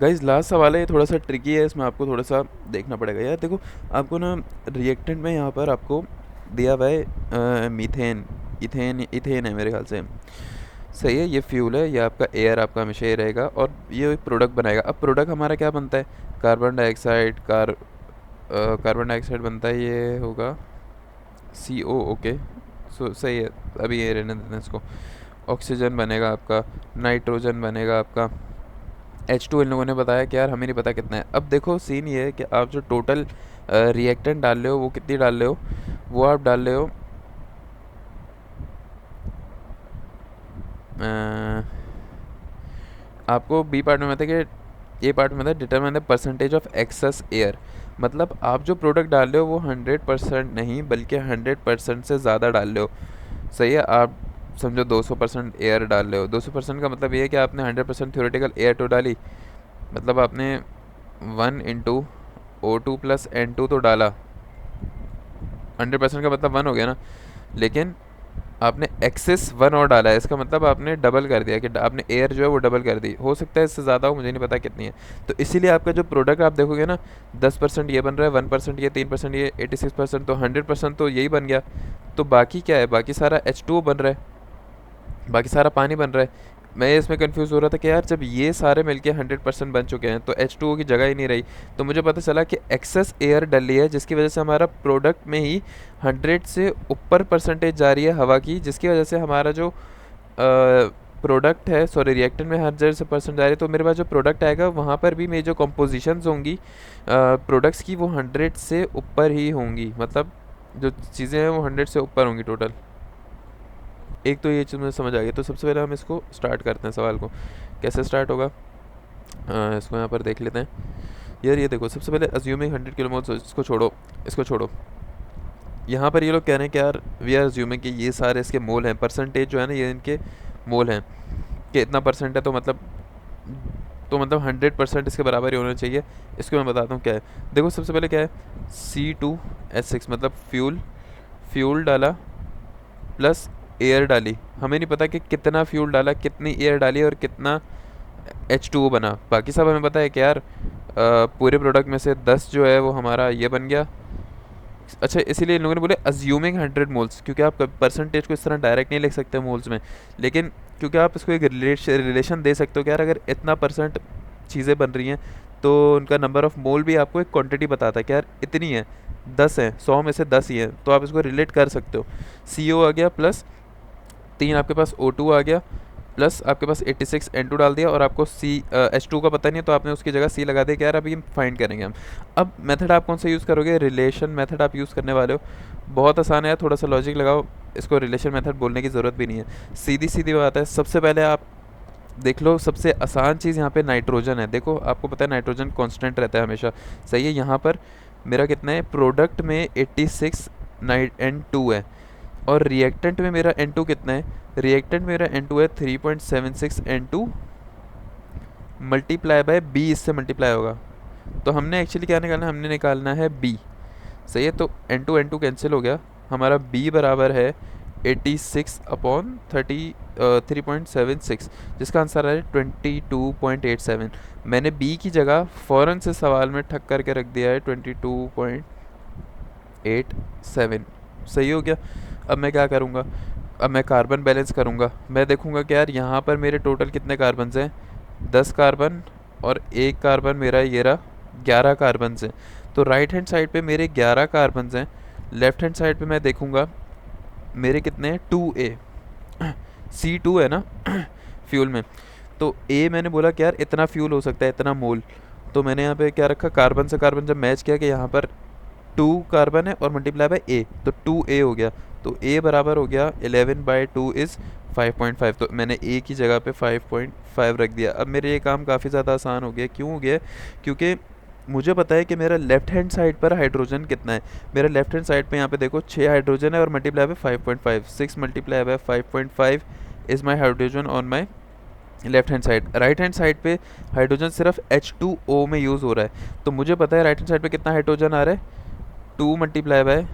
Guys last सवाल है, ये थोड़ा सा ट्रिकी है, इसमें आपको थोड़ा सा देखना पड़ेगा यार। देखो आपको ना रिएक्टेंट में यहाँ पर आपको दिया हुआ है मीथेन, इथेन इथेन है मेरे ख्याल से। सही है, ये फ्यूल है, ये आपका एयर आपका हमेशा ये रहेगा और ये एक प्रोडक्ट बनाएगा। अब प्रोडक्ट हमारा क्या बनता है? कार्बन डाइऑक्साइड, कार्बन डाइऑक्साइड बनता है, ये होगा CO। ओके, सो सही है, अभी ये रहने देते हैं इसको। ऑक्सीजन बनेगा आपका, नाइट्रोजन बनेगा आपका, H2 इन लोगों ने बताया कि यार हमें नहीं पता कितना है। अब देखो सीन ये है कि आप जो टोटल रिएक्टेंट डाल रहे हो वो कितनी डाल रहे हो, वो आप डाल रहे हो अ, आपको बी पार्ट में बताया कि ए पार्ट में था determine the percentage of excess air. मतलब आप जो प्रोडक्ट डाल रहे हो वो 100% नहीं बल्कि 100% से ज़्यादा डाल रहे हो। सही है, आप समझो 200% एयर डाल रहे हो। 200% का मतलब ये है कि आपने 100% थ्योरेटिकल एयर तो डाली, मतलब आपने 1 × O2 + N2 तो डाला। 100% का मतलब 1 हो गया ना, लेकिन आपने एक्सेस 1 और डाला है, इसका मतलब आपने डबल कर दिया कि आपने एयर जो है वो डबल कर दी। हो सकता है इससे ज़्यादा हो, मुझे नहीं पता कितनी है। तो इसीलिए आपका जो प्रोडक्ट आप देखोगे ना, 10% ये बन रहा है, 1% ये, 3% ये, 86%, तो 100% तो यही बन गया। तो बाकी क्या है? बाकी सारा H2O बन रहा है, बाकी सारा पानी बन रहा है। मैं इसमें कंफ्यूज हो रहा था कि यार जब ये सारे मिलके 100% बन चुके हैं तो H2O की जगह ही नहीं रही। तो मुझे पता चला कि एक्सेस एयर डली है जिसकी वजह से हमारा प्रोडक्ट में ही 100 से ऊपर परसेंटेज जा रही है हवा की, जिसकी वजह से हमारा जो प्रोडक्ट है, सॉरी रिएक्टेंट में 100% जा रही है। तो मेरे पास जो प्रोडक्ट आएगा वहाँ पर भी मेरी जो कंपोजिशंस होंगी प्रोडक्ट्स की वो 100 से ऊपर ही होंगी, मतलब जो चीज़ें हैं वो 100 से ऊपर होंगी टोटल। एक तो ये चीज़ मुझे समझ आ गई। तो सबसे पहले हम इसको स्टार्ट करते हैं, सवाल को कैसे स्टार्ट होगा इसको यहाँ पर देख लेते हैं। यार ये देखो, सबसे पहले अज्यूमिंग 100 किलोमोल, इसको छोड़ो, इसको छोड़ो। यहाँ पर ये लोग कह रहे हैं कि यार वी आर अज्यूमिंग कि ये सारे इसके मोल हैं, परसेंटेज जो है ना ये इनके मोल हैं कि इतना परसेंट है, तो मतलब 100% इसके बराबर ही होना चाहिए। इसको मैं बताता हूँ क्या है। देखो सबसे पहले क्या है, C2H6 मतलब फ्यूल, फ्यूल डाला प्लस एयर डाली। हमें नहीं पता कि कितना फ्यूल डाला, कितनी एयर डाली और कितना H2O बना। बाकी सब हमें पता है कि यार पूरे प्रोडक्ट में से 10 जो है वो हमारा ये बन गया। अच्छा, इसीलिए इन लोगों ने बोले अज्यूमिंग 100 मोल्स, क्योंकि आप परसेंटेज को इस तरह डायरेक्ट नहीं लिख सकते मोल्स में, लेकिन क्योंकि आप इसको एक रिलेशन दे सकते हो कि यार अगर इतना परसेंट चीज़ें बन रही हैं तो उनका नंबर ऑफ मोल भी आपको एक क्वांटिटी बताता है कि यार इतनी है, 10 है, 100 में से 10 ही है, तो आप इसको रिलेट कर सकते हो। CO आ गया प्लस 3 आपके पास O2 आ गया प्लस आपके पास 86 N2 डाल दिया, और आपको H2 का पता नहीं है तो आपने उसकी जगह C लगा दिया कि यार अभी फाइंड करेंगे हम। अब मेथड आप कौन सा यूज़ करोगे? रिलेशन मेथड आप यूज़ करने वाले हो। बहुत आसान है, थोड़ा सा लॉजिक लगाओ, इसको रिलेशन मेथड बोलने की ज़रूरत भी नहीं है, सीधी सीधी बात है। सबसे पहले आप देख लो, सबसे आसान चीज़ यहाँ पे नाइट्रोजन है। देखो आपको पता है नाइट्रोजन कांस्टेंट रहता है हमेशा, सही है। यहाँ पर मेरा कितना है, प्रोडक्ट में 86 N2 है, और रिएक्टेंट में मेरा N2 कितना है? रिएक्टेंट मेरा N2 है 3.76 N2 मल्टीप्लाई बाय B, इससे मल्टीप्लाई होगा। तो हमने एक्चुअली क्या निकालना है? हमने निकालना है B, सही है। तो N2 N2 कैंसिल हो गया, हमारा B बराबर है 86/3.76, जिसका आंसर है 22.87। मैंने B की जगह फ़ौरन से सवाल में ठक करके रख दिया है 22.87, सही हो गया। अब मैं क्या करूँगा? अब मैं कार्बन बैलेंस करूँगा। मैं देखूँगा कि यार यहाँ पर मेरे टोटल कितने कार्बन हैं, 10 कार्बन, और एक कार्बन मेरा ये रहा, 11 कार्बन हैं। तो राइट हैंड साइड पे मेरे 11 कार्बन हैं, लेफ्ट हैंड साइड पे मैं देखूँगा मेरे कितने हैं, 2A। C2 है ना फ्यूल में, तो A मैंने बोला कि यार इतना फ्यूल हो सकता है, इतना मोल। तो मैंने यहाँ पे क्या रखा, कार्बन से कार्बन जब मैच किया कि यहाँ पर 2 कार्बन है और मल्टीप्लाई बाय A, तो 2A हो गया। तो A बराबर हो गया 11/2 इज़ 5.5। तो मैंने A की जगह पे 5.5 रख दिया। अब मेरे ये काम काफ़ी ज़्यादा आसान हो गया। क्यों हो गया? क्योंकि मुझे पता है कि मेरा लेफ्ट हैंड साइड पर हाइड्रोजन कितना है। मेरा लेफ्ट हैंड साइड पे यहाँ पे देखो 6 हाइड्रोजन है और multiply by 5.5, 6 multiply by 5.5 is my hydrogen on my left hand side. Right hand side पे हाइड्रोजन सिर्फ H2O में यूज़ हो रहा है। तो मुझे पता है राइट हैंड साइड पे कितना हाइड्रोजन आ रहा है, 2 मल्टीप्लाई बाय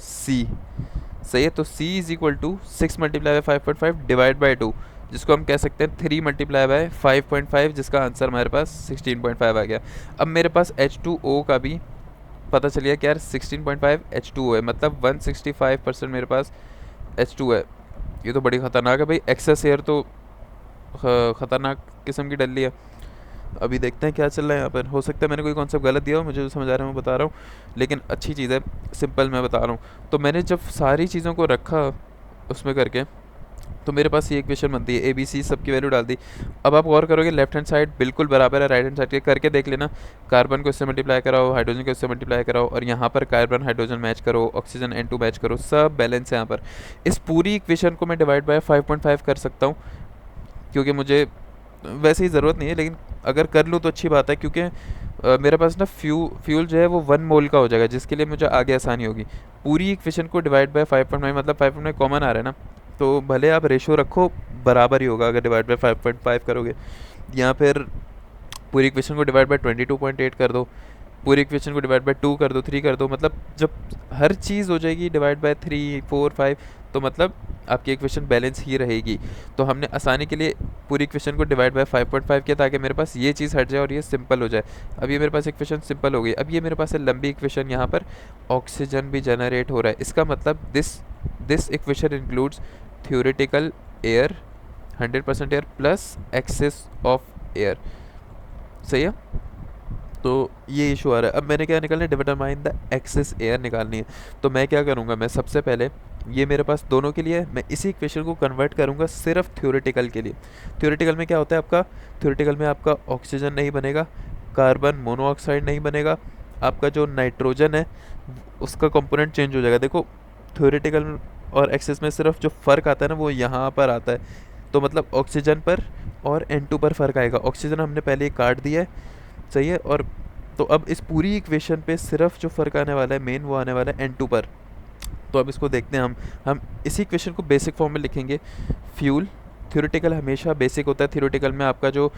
C, सही है। तो C is equal to 6 multiply by 5.5 divide by 2, जिसको हम कह सकते हैं 3 मल्टीप्लाई बाय 5.5, जिसका आंसर हमारे पास 16.5 आ गया। अब मेरे पास H2O का भी पता चल गया कि यार 16.5 H2O है, मतलब 165% मेरे पास H2 है। ये तो बड़ी ख़तरनाक है भाई, एक्सेस एयर तो ख़तरनाक किस्म की डली है। अभी देखते हैं क्या चल रहा है यहाँ पर। हो सकता है मैंने कोई कॉन्सेप्ट गलत दिया हो, मुझे जो समझ आ रहा है मैं बता रहा हूँ, लेकिन अच्छी चीज़ है, सिंपल मैं बता रहा हूँ। तो मैंने जब सारी चीज़ों को रखा उसमें करके, तो मेरे पास ये इक्वेशन बनती है, ए बी सी सबकी वैल्यू डाल दी। अब आप गौर करोगे लेफ्ट हैंड साइड बिल्कुल बराबर है राइट हैंड साइड के, करके देख लेना। कार्बन को इससे मल्टीप्लाई कराओ, हाइड्रोजन को इससे मल्टीप्लाई कराओ, और यहाँ पर कार्बन हाइड्रोजन मैच करो, ऑक्सीजन N2 मैच करो, सब बैलेंस है यहाँ पर। इस पूरी इक्वेशन को मैं डिवाइड बाय 5.5 कर सकता हूँ, क्योंकि मुझे वैसे ही ज़रूरत नहीं है, लेकिन अगर कर लूँ तो अच्छी बात है, क्योंकि मेरे पास ना फ्यूल जो है वो 1 मोल का हो जाएगा, जिसके लिए मुझे आगे आसानी होगी। पूरी इक्वेशन को डिवाइड बाय 5.5 मतलब 5.5 कॉमन आ रहा है ना, तो भले आप रेशो रखो बराबर ही होगा अगर डिवाइड बाय 5.5 करोगे, या फिर पूरी इक्वेशन को डिवाइड बाय 22.8 कर दो, पूरी इक्वेशन को डिवाइड बाय 2 कर दो, 3 कर दो, मतलब जब हर चीज़ हो जाएगी डिवाइड बाय 3, 4, 5, तो मतलब आपकी इक्वेशन बैलेंस ही रहेगी। तो हमने आसानी के लिए पूरी इक्वेशन को डिवाइड बाय 5.5 किया, ताकि मेरे पास ये चीज़ हट जाए और ये सिंपल हो जाए। अब ये मेरे पास इक्वेशन सिंपल हो गई। अब ये मेरे पास है लंबी इक्वेशन, यहाँ पर ऑक्सीजन भी जनरेट हो रहा है, इसका मतलब this equation includes theoretical air, 100% air plus excess of air. सही है, तो ये इशू आ रहा है। अब मैंने क्या निकालना है, डिटरमाइन द एक्सेस एयर निकालनी है। तो मैं क्या करूँगा, मैं सबसे पहले ये मेरे पास दोनों के लिए है, मैं इसी इक्वेशन को कन्वर्ट करूँगा सिर्फ थ्योरेटिकल के लिए। थ्योरेटिकल में क्या होता है आपका, थ्योरेटिकल में आपका ऑक्सीजन नहीं बनेगा, कार्बन मोनोऑक्साइड नहीं बनेगा, आपका जो नाइट्रोजन है उसका कंपोनेंट चेंज हो जाएगा। देखो थ्योरेटिकल और एक्सेस में सिर्फ जो फ़र्क आता है ना वो यहाँ पर आता है, तो मतलब ऑक्सीजन पर और N2 पर फ़र्क आएगा। ऑक्सीजन हमने पहले ही काट दिया है, सही है। और तो अब इस पूरी इक्वेशन पे सिर्फ जो फ़र्क आने वाला है मेन, वो आने वाला है N2 पर। तो अब इसको देखते हैं हम इसी इक्वेशन को बेसिक फॉर्म में लिखेंगे। फ्यूल थ्योरेटिकल हमेशा बेसिक होता है, थ्योरेटिकल में आपका जो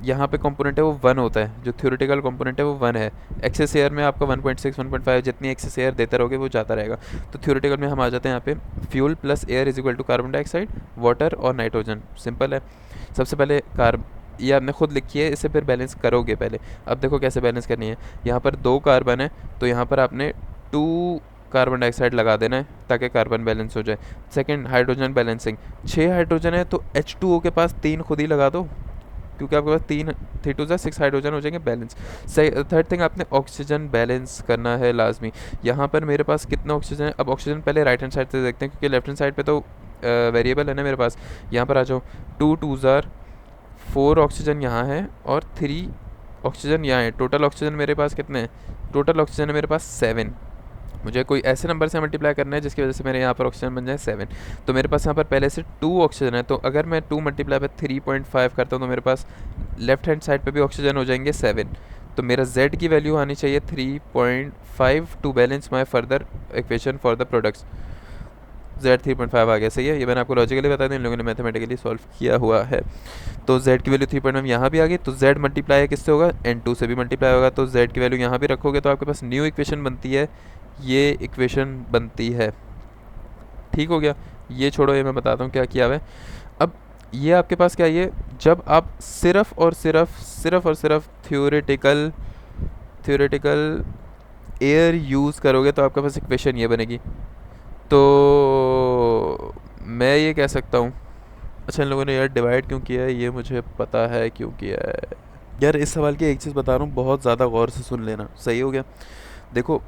यहाँ पे कंपोनेंट है वो 1 होता है, जो थ्योरेटिकल कंपोनेंट है वो 1 है। एक्सेस एयर में आपका 1.6, 1.5 जितनी एक्सेस एयर देते रहोगे वो जाता रहेगा। तो थ्योरेटिकल में हम आ जाते हैं यहाँ पे, fuel plus air is equal to carbon dioxide, water और नाइट्रोजन। सिंपल है। सबसे पहले ये आपने खुद लिखी है, इसे फिर बैलेंस करोगे पहले। अब देखो कैसे बैलेंस करनी है। यहाँ पर 2 कार्बन है, तो यहाँ पर आपने 2 कार्बन डाइऑक्साइड लगा देना है ताकि कार्बन बैलेंस हो जाए। सेकंड, हाइड्रोजन बैलेंसिंग, 6 हाइड्रोजन है तो H2O के पास 3 खुद ही लगा दो, क्योंकि आपके पास 3 2 6 हाइड्रोजन हो जाएंगे बैलेंस। थर्ड थिंग, आपने ऑक्सीजन बैलेंस करना है लाजमी। यहाँ पर मेरे पास कितना ऑक्सीजन है, अब ऑक्सीजन पहले राइट हैंड साइड से देखते हैं, क्योंकि लेफ्ट हैंड साइड पे तो वेरिएबल है ना मेरे पास। यहाँ पर आ जाओ, 2 2 4 ऑक्सीजन यहाँ है और 3 ऑक्सीजन यहाँ है। टोटल ऑक्सीजन मेरे पास कितने हैं, टोटल ऑक्सीजन है मेरे पास 7। मुझे कोई ऐसे नंबर से मल्टीप्लाई करना है जिसकी वजह से मेरे यहाँ पर ऑक्सीजन बन जाए 7। तो मेरे पास यहाँ पर पहले से 2 ऑक्सीजन है, तो अगर मैं 2 मल्टीप्लाई बाय 3.5 करता हूँ तो मेरे पास लेफ्ट हैंड साइड पे भी ऑक्सीजन हो जाएंगे 7। तो मेरा Z की वैल्यू आनी चाहिए 3.5 to balance my further equation for the products. Z 3.5 आ गया, सही है। ये मैंने आपको लॉजिकली बता दिया, इन लोगों ने मैथमेटिकली सॉल्व किया हुआ है। तो Z की वैल्यू 3.5 यहाँ भी आ गई, तो Z मल्टीप्लाई किससे होगा, N2 से भी मल्टीप्लाई होगा, तो Z की वैल्यू यहाँ भी रखोगे तो आपके पास न्यू इक्वेशन बनती है, ये इक्वेशन बनती है। ठीक हो गया, ये छोड़ो, ये मैं बताता हूँ क्या किया हुआ है। अब ये आपके पास क्या, ये जब आप सिर्फ और सिर्फ थ्योरेटिकल एयर यूज़ करोगे तो आपके पास इक्वेशन ये बनेगी। तो मैं ये कह सकता हूँ, अच्छा इन लोगों ने यार डिवाइड क्यों किया है ये मुझे पता है क्यों किया है यार। इस सवाल की एक चीज़ बता रहा हूँ, बहुत ज़्यादा गौर से सुन लेना, सही हो गया। देखो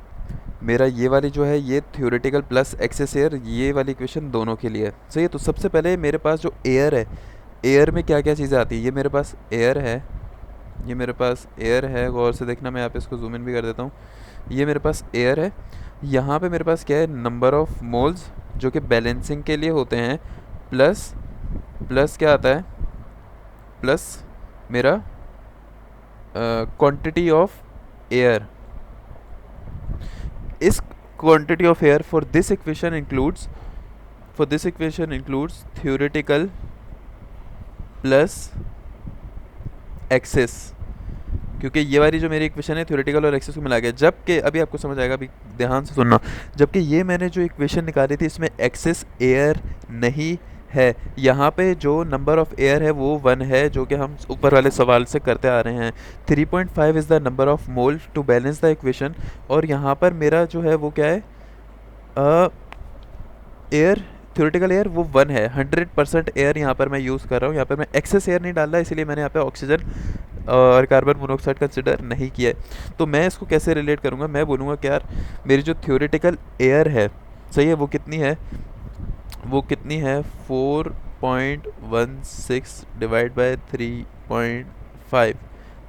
मेरा ये वाली जो है ये थ्योरेटिकल प्लस एक्सेस एयर, ये वाली इक्वेशन दोनों के लिए है, सही है। तो सबसे पहले मेरे पास जो एयर है, एयर में क्या क्या चीज़ें आती है, ये मेरे पास एयर है, ये मेरे पास एयर है, गौर से देखना, मैं यहाँ पे इसको जूम इन भी कर देता हूँ। ये मेरे पास एयर है, यहाँ पे मेरे पास क्या है, नंबर ऑफ मोल्स जो कि बैलेंसिंग के लिए होते हैं, प्लस क्या आता है, प्लस मेरा क्वांटिटी ऑफ एयर। इस quantity of air for this equation includes theoretical plus excess, क्योंकि ये वाली जो मेरी इक्वेशन है थ्योरेटिकल और एक्सेस को मिला गया। जबकि अभी आपको समझ आएगा, अभी ध्यान से सुनना, जबकि ये मैंने जो इक्वेशन निकाली थी इसमें एक्सेस एयर नहीं है। यहाँ पे जो नंबर ऑफ़ एयर है वो 1 है, जो कि हम ऊपर वाले सवाल से करते आ रहे हैं। 3.5 is the number of mole to balance the equation. और यहाँ पर मेरा जो है वो क्या है, एयर, थ्योरेटिकल एयर वो 1 है। 100% एयर यहाँ पर मैं यूज़ कर रहा हूँ, यहाँ पर मैं एक्सेस एयर नहीं डाल रहा, इसीलिए मैंने यहाँ पे ऑक्सीजन और कार्बन मोनोऑक्साइड कंसिडर नहीं किया है। तो मैं इसको कैसे रिलेट करूँगा, मैं बोलूँगा कि यार मेरी जो थ्योरेटिकल एयर है, सही है, वो कितनी है, वो कितनी है 4.16 डिवाइड बाय 3.5,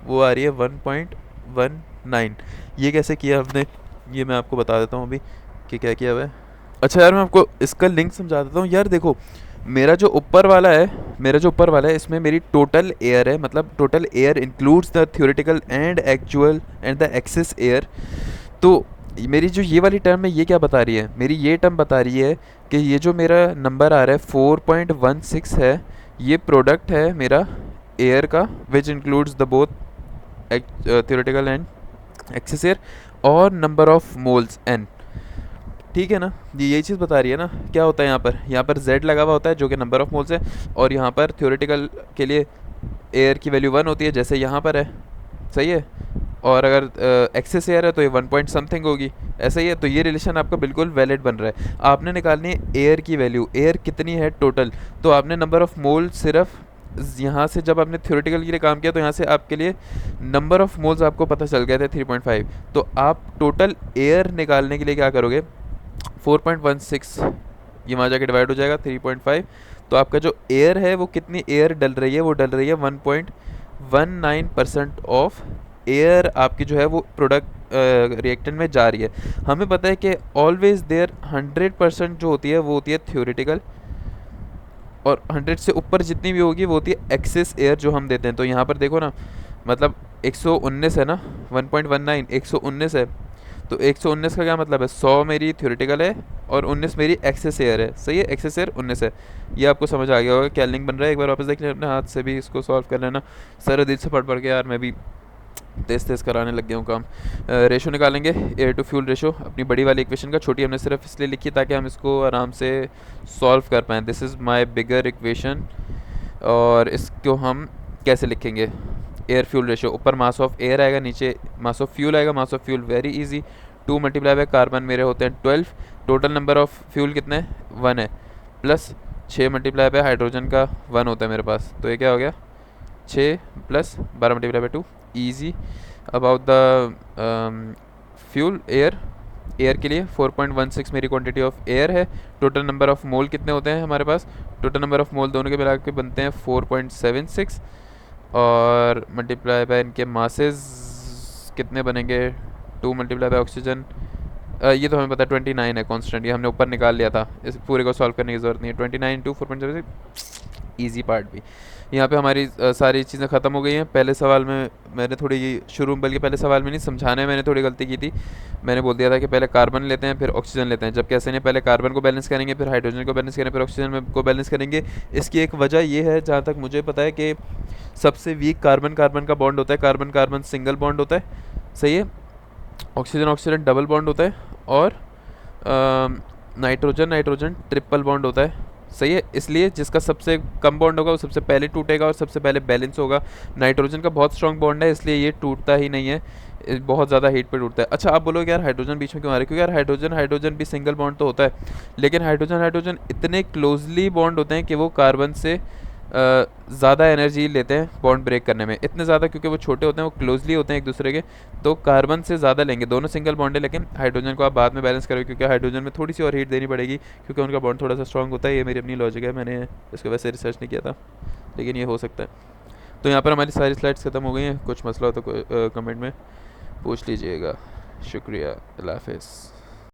वो आ रही है 1.19। ये कैसे किया हमने, ये मैं आपको बता देता हूँ अभी कि क्या किया हुआ है। अच्छा यार, मैं आपको इसका लिंक समझा देता हूँ। यार देखो, मेरा जो ऊपर वाला है, मेरा जो ऊपर वाला है, इसमें मेरी टोटल एयर है, मतलब total air includes the theoretical and actual and the excess air. तो मेरी जो ये वाली टर्म है, ये क्या बता रही है, मेरी ये टर्म बता रही है कि ये जो मेरा नंबर आ रहा है 4.16 है, ये प्रोडक्ट है मेरा एयर का, which includes the both theoretical and excess air, और नंबर ऑफ मोल्स n। ठीक है ना, ये यही चीज़ बता रही है ना। क्या होता है यहाँ पर z लगा हुआ होता है जो कि नंबर ऑफ मोल्स है, और यहाँ पर थ्योरेटिकल के लिए एयर की वैल्यू 1 होती है, जैसे यहाँ पर है, सही है। और अगर एक्सेस एयर है तो ये 1 पॉइंट समथिंग होगी, ऐसा ही है। तो ये रिलेशन आपका बिल्कुल वैलिड बन रहा है। आपने निकालनी है एयर की वैल्यू, एयर कितनी है टोटल, तो आपने नंबर ऑफ़ मोल सिर्फ यहाँ से, जब आपने थ्योरेटिकल के लिए काम किया तो यहाँ से आपके लिए नंबर ऑफ़ मोल्स आपको पता चल गए थे 3.5। तो आप टोटल एयर निकालने के लिए क्या करोगे, 4.16 ये वहाँ जाके डिवाइड हो जाएगा 3.5। तो आपका जो एयर है वो कितनी एयर डल रही है, वो डल रही है 1.19% ऑफ एयर आपकी जो है वो प्रोडक्ट रिएक्टेंट में जा रही है। हमें पता है कि ऑलवेज देयर 100% जो होती है वो होती है थ्योरेटिकल, और 100 से ऊपर जितनी भी होगी वो होती है एक्सेस एयर जो हम देते हैं। तो यहाँ पर देखो ना, मतलब 119 है ना, 1.19 119 है। तो 119 का क्या मतलब है, 100 मेरी थ्योरेटिकल है और 19 मेरी एक्सेस एयर है, सही है, एक्सेस एयर 19 है। ये आपको समझ आ गया होगा क्या लिंक बन रहा है। एक बार वापस देख लें अपने हाथ से भी, इसको सॉल्व कर लेना। सर दिल से पढ़ के यार मैं भी तेज़ कराने लग गया हूँ काम। रेशो निकालेंगे, एयर टू फ्यूल रेशो, अपनी बड़ी वाली इक्वेशन का। छोटी हमने सिर्फ इसलिए लिखी ताकि हम इसको आराम से सॉल्व कर पाएँ। This is my bigger equation, और इसको हम कैसे लिखेंगे, एयर फ्यूल रेशो, ऊपर मास ऑफ एयर आएगा, नीचे मास ऑफ फ्यूल आएगा। Mass of fuel very easy, 2 multiply by carbon मेरे होते हैं 12, टोटल नंबर ऑफ फ्यूल कितने 1 है, प्लस 6 मल्टीप्लाई बाय हाइड्रोजन का 1 होता है मेरे पास। तो ये क्या हो गया, 6 plus 12 multiply by 2, easy. About the fuel air, air के लिए 4.16 मेरी क्वांटिटी ऑफ एयर है। टोटल नंबर ऑफ मोल कितने होते हैं हमारे पास, टोटल नंबर ऑफ मोल दोनों के मिला के बनते हैं 4.76, और मल्टीप्लाई बाय इनके मासेस कितने बनेंगे, 2 मल्टीप्लाई बाय ऑक्सीजन, ये तो हमें पता है 29 है कांस्टेंट, ये हमने ऊपर निकाल लिया था, इस पूरे को सॉल्व करने की ज़रूरत नहीं है। 29 इंटू 4.76, ईजी पार्ट भी। यहाँ पे हमारी सारी चीज़ें ख़त्म हो गई हैं। पहले सवाल में मैंने थोड़ी शुरू, बल्कि पहले सवाल में नहीं, समझाने में मैंने थोड़ी गलती की थी। मैंने बोल दिया था कि पहले कार्बन लेते हैं फिर ऑक्सीजन लेते हैं, जबकि ऐसे नहीं, पहले कार्बन को बैलेंस करेंगे फिर हाइड्रोजन को बैलेंस करेंगे फिर ऑक्सीजन को बैलेंस करेंगे। इसकी एक वजह ये है, जहाँ तक मुझे पता है, कि सबसे वीक कार्बन कार्बन का बॉन्ड होता है, कार्बन कार्बन सिंगल बॉन्ड होता है, सही है। ऑक्सीजन ऑक्सीजन डबल बॉन्ड होता है, और नाइट्रोजन नाइट्रोजन ट्रिपल बॉन्ड होता है, सही है। इसलिए जिसका सबसे कम बॉन्ड होगा वो सबसे पहले टूटेगा और सबसे पहले बैलेंस होगा। नाइट्रोजन का बहुत स्ट्रॉन्ग बॉन्ड है, इसलिए ये टूटता ही नहीं है, बहुत ज़्यादा हीट पे टूटता है। अच्छा, आप बोलोगे यार हाइड्रोजन बीच में क्यों आ रहा है, क्योंकि यार हाइड्रोजन हाइड्रोजन भी सिंगल बॉन्ड तो होता है, लेकिन हाइड्रोजन हाइड्रोजन इतने क्लोजली बॉन्ड होते हैं कि वो कार्बन से ज़्यादा एनर्जी लेते हैं बॉन्ड ब्रेक करने में, इतने ज़्यादा, क्योंकि वो छोटे होते हैं, वो क्लोजली होते हैं एक दूसरे के, तो कार्बन से ज़्यादा लेंगे। दोनों सिंगल बॉन्ड है, लेकिन हाइड्रोजन को आप बाद में बैलेंस करोगे, क्योंकि हाइड्रोजन में थोड़ी सी और हीट देनी पड़ेगी, क्योंकि उनका बॉन्ड थोड़ा सा स्ट्रॉन्ग होता है। ये मेरी अपनी लॉजिक है, मैंने इसको वैसे रिसर्च नहीं किया था, लेकिन ये हो सकता है। तो यहाँ पर हमारी सारी स्लाइड्स ख़त्म हो गई हैं। कुछ मसला हो तो कमेंट में पूछ लीजिएगा। शुक्रिया, अल्लाह हाफ़िज़।